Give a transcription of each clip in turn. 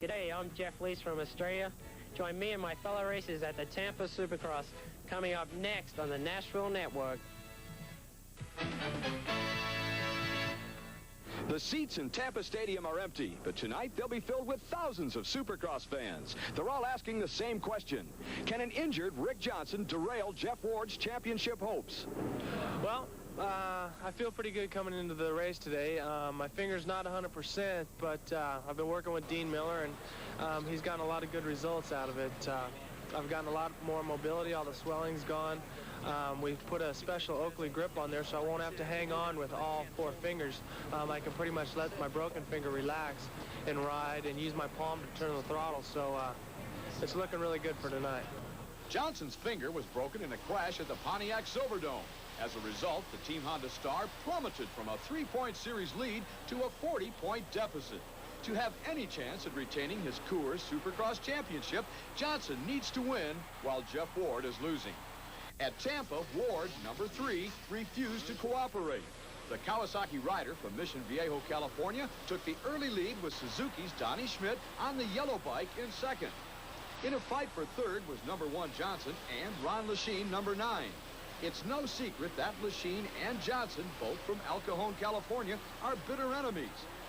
G'day, I'm Jeff Leisk from Australia. Join me and my fellow racers at the Tampa Supercross, coming up next on the Nashville Network. The seats in Tampa Stadium are empty, but tonight they'll be filled with thousands of Supercross fans. They're all asking the same question. Can an injured Rick Jonhson derail Jeff Ward's championship hopes? Well, I feel pretty good coming into the race today. My finger's not 100%, but I've been working with Dean Miller, and he's gotten a lot of good results out of it. I've gotten a lot more mobility. All the swelling's gone. We've put a special Oakley grip on there, so I won't have to hang on with all 4 fingers. I can pretty much let my broken finger relax and ride and use my palm to turn the throttle, so it's looking really good for tonight. Johnson's finger was broken in a crash at the Pontiac Silverdome. As a result, the Team Honda star plummeted from a 3-point series lead to a 40-point deficit. To have any chance at retaining his Coors Supercross championship, Jonhson needs to win while Jeff Ward is losing. At Tampa, Ward, number 3, refused to cooperate. The Kawasaki rider from Mission Viejo, California, took the early lead with Suzuki's Donnie Schmidt on the yellow bike in second. In a fight for third was number 1 Jonhson and Ron Lechien, number 9. It's no secret that Lechien and Jonhson, both from El Cajon, California, are bitter enemies.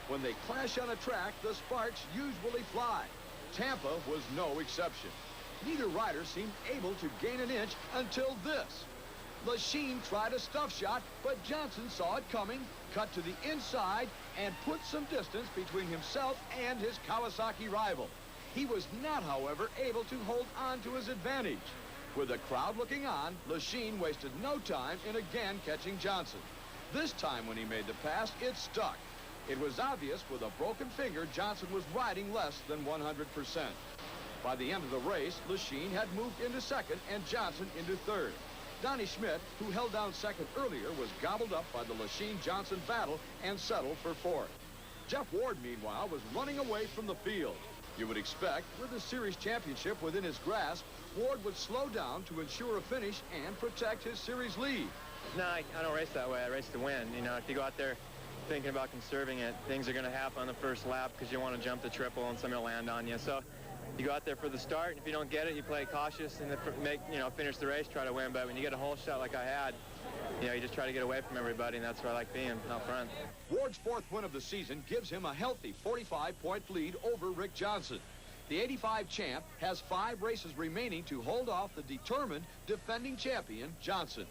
When they clash on a track, the sparks usually fly. Tampa was no exception. Neither rider seemed able to gain an inch until this. Lechien tried a stuff shot, but Jonhson saw it coming, cut to the inside, and put some distance between himself and his Kawasaki rival. He was not, however, able to hold on to his advantage. With the crowd looking on, Lechien wasted no time in again catching Jonhson. This time when he made the pass, it stuck. It was obvious with a broken finger, Jonhson was riding less than 100%. By the end of the race, Lechien had moved into second and Jonhson into third. Donnie Schmidt, who held down second earlier, was gobbled up by the Lechien-Jonhson battle and settled for fourth. Jeff Ward, meanwhile, was running away from the field. You would expect, with the series championship within his grasp, Ward would slow down to ensure a finish and protect his series lead. No, I don't race that way. I race to win. You know, if you go out there thinking about conserving it, things are going to happen on the first lap because you want to jump the triple and somebody will land on you. So you go out there for the start, and if you don't get it, you play cautious and finish the race, try to win. But when you get a hole shot like I had, you just try to get away from everybody, and that's where I like being out front. Ward's 4th win of the season gives him a healthy 45-point lead over Rick Jonhson. The 85 champ has 5 races remaining to hold off the determined defending champion, Jonhson.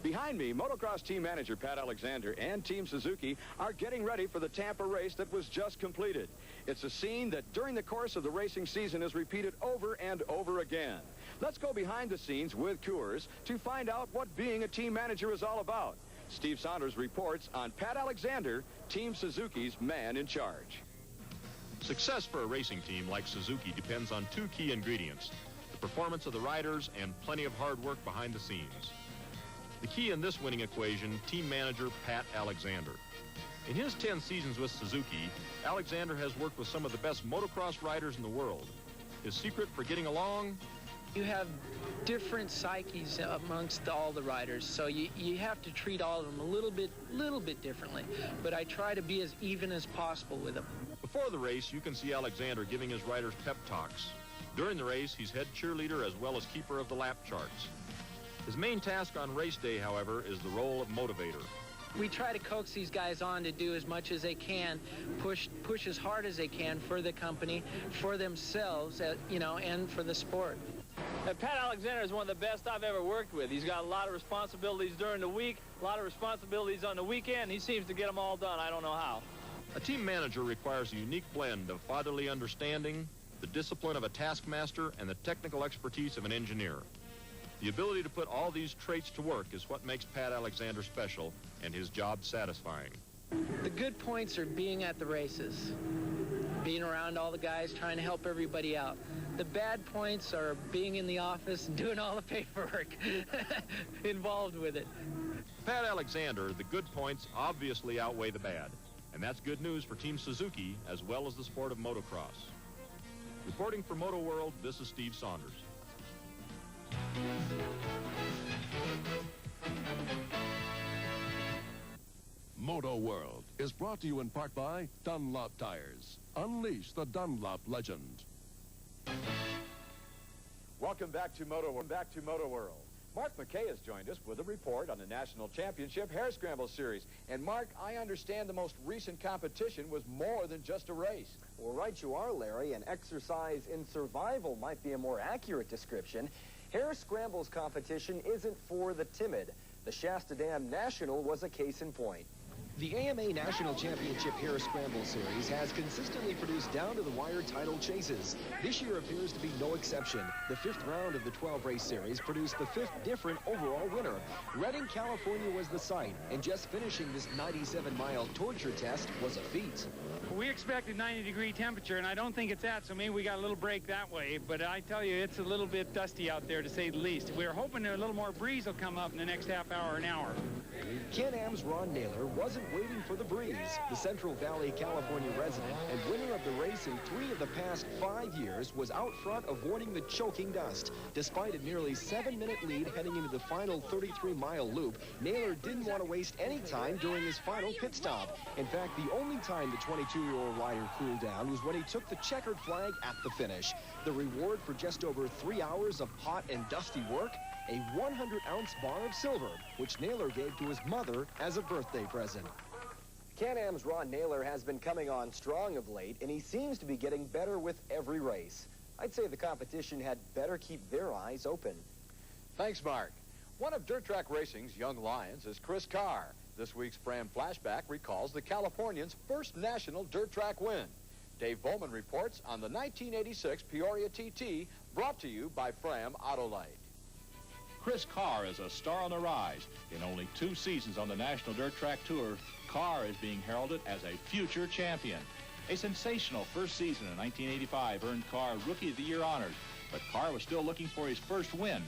Behind me, motocross team manager Pat Alexander and Team Suzuki are getting ready for the Tampa race that was just completed. It's a scene that during the course of the racing season is repeated over and over again. Let's go behind the scenes with Coors to find out what being a team manager is all about. Steve Saunders reports on Pat Alexander, Team Suzuki's man in charge. Success for a racing team like Suzuki depends on 2 key ingredients: the performance of the riders and plenty of hard work behind the scenes. The key in this winning equation, team manager Pat Alexander. In his 10 seasons with Suzuki, Alexander has worked with some of the best motocross riders in the world. His secret for getting along? You have different psyches amongst all the riders, so you have to treat all of them a little bit differently. But I try to be as even as possible with them. Before the race, you can see Alexander giving his riders pep talks. During the race, he's head cheerleader as well as keeper of the lap charts. His main task on race day, however, is the role of motivator. We try to coax these guys on to do as much as they can, push as hard as they can for the company, for themselves, and for the sport. Pat Alexander is one of the best I've ever worked with. He's got a lot of responsibilities during the week, a lot of responsibilities on the weekend. He seems to get them all done. I don't know how. A team manager requires a unique blend of fatherly understanding, the discipline of a taskmaster, and the technical expertise of an engineer. The ability to put all these traits to work is what makes Pat Alexander special and his job satisfying. The good points are being at the races, being around all the guys, trying to help everybody out. The bad points are being in the office and doing all the paperwork involved with it. Pat Alexander, the good points obviously outweigh the bad. And that's good news for Team Suzuki as well as the sport of motocross. Reporting for MotoWorld, this is Steve Saunders. MotoWorld is brought to you in part by Dunlop Tires. Unleash the Dunlop legend. Welcome back to MotoWorld. Mark McKay has joined us with a report on the National Championship Hare Scramble Series. And Mark, I understand the most recent competition was more than just a race. Well, right you are, Larry. An exercise in survival might be a more accurate description. Hare Scramble's competition isn't for the timid. The Shasta Dam National was a case in point. The AMA National Championship Hare Scramble Series has consistently produced down-to-the-wire title chases. This year appears to be no exception. The 5th round of the 12-race series produced the 5th different overall winner. Redding, California was the site, and just finishing this 97-mile torture test was a feat. We expected 90-degree temperature, and I don't think it's that, so maybe we got a little break that way. But I tell you, it's a little bit dusty out there, to say the least. We're hoping a little more breeze will come up in the next half hour, an hour. Can-Am's Ron Naylor wasn't waiting for the breeze. The Central Valley, California resident and winner of the race in 3 of the past 5 years was out front avoiding the choking dust. Despite a nearly 7-minute lead heading into the final 33-mile loop, Naylor didn't want to waste any time during his final pit stop. In fact, the only time the 22-year-old rider cooled down was when he took the checkered flag at the finish. The reward for just over 3 hours of hot and dusty work? A 100-ounce bar of silver, which Naylor gave to his mother as a birthday present. Can-Am's Ron Naylor has been coming on strong of late, and he seems to be getting better with every race. I'd say the competition had better keep their eyes open. Thanks, Mark. One of dirt track racing's young lions is Chris Carr. This week's Fram Flashback recalls the Californian's first national dirt track win. Dave Bowman reports on the 1986 Peoria TT, brought to you by Fram Autolite. Chris Carr is a star on the rise. In only 2 seasons on the National Dirt Track Tour, Carr is being heralded as a future champion. A sensational first season in 1985 earned Carr Rookie of the Year honors, but Carr was still looking for his first win.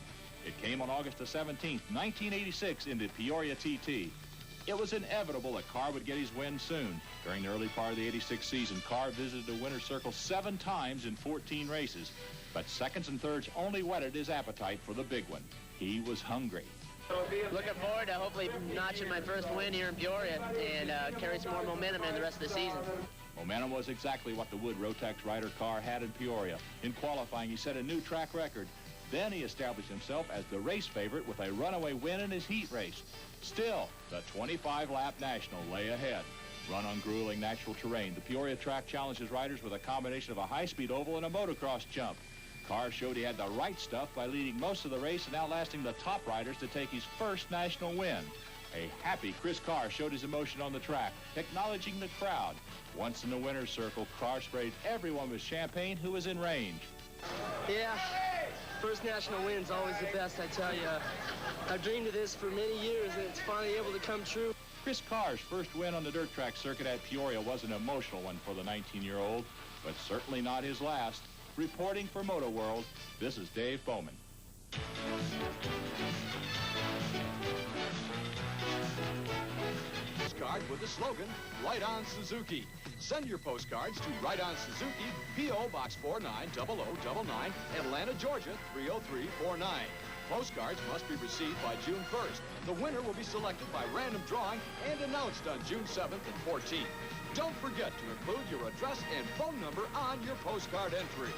It came on August the 17th, 1986 in the Peoria TT. It was inevitable that Carr would get his win soon. During the early part of the 86 season, Carr visited the winner's circle 7 times in 14 races, but seconds and thirds only whetted his appetite for the big one. He was hungry. Looking forward to hopefully notching my first win here in Peoria and carry some more momentum in the rest of the season. Momentum was exactly what the Wood Rotax rider Carr had in Peoria. In qualifying, he set a new track record. Then he established himself as the race favorite with a runaway win in his heat race. Still, the 25-lap National lay ahead. Run on grueling natural terrain, the Peoria track challenges riders with a combination of a high-speed oval and a motocross jump. Carr showed he had the right stuff by leading most of the race and outlasting the top riders to take his first national win. A happy Chris Carr showed his emotion on the track, acknowledging the crowd. Once in the winner's circle, Carr sprayed everyone with champagne who was in range. Yeah, first national win's always the best, I tell you. I've dreamed of this for many years, and it's finally able to come true. Chris Carr's first win on the dirt track circuit at Peoria was an emotional one for the 19-year-old, but certainly not his last. Reporting for MotoWorld, this is Dave Bowman. Postcard with the slogan, Right On Suzuki. Send your postcards to Right On Suzuki, P.O. Box 490099, Atlanta, Georgia 30349. Postcards must be received by June 1st. The winner will be selected by random drawing and announced on June 7th and 14th. Don't forget to include your address and phone number on your postcard entry.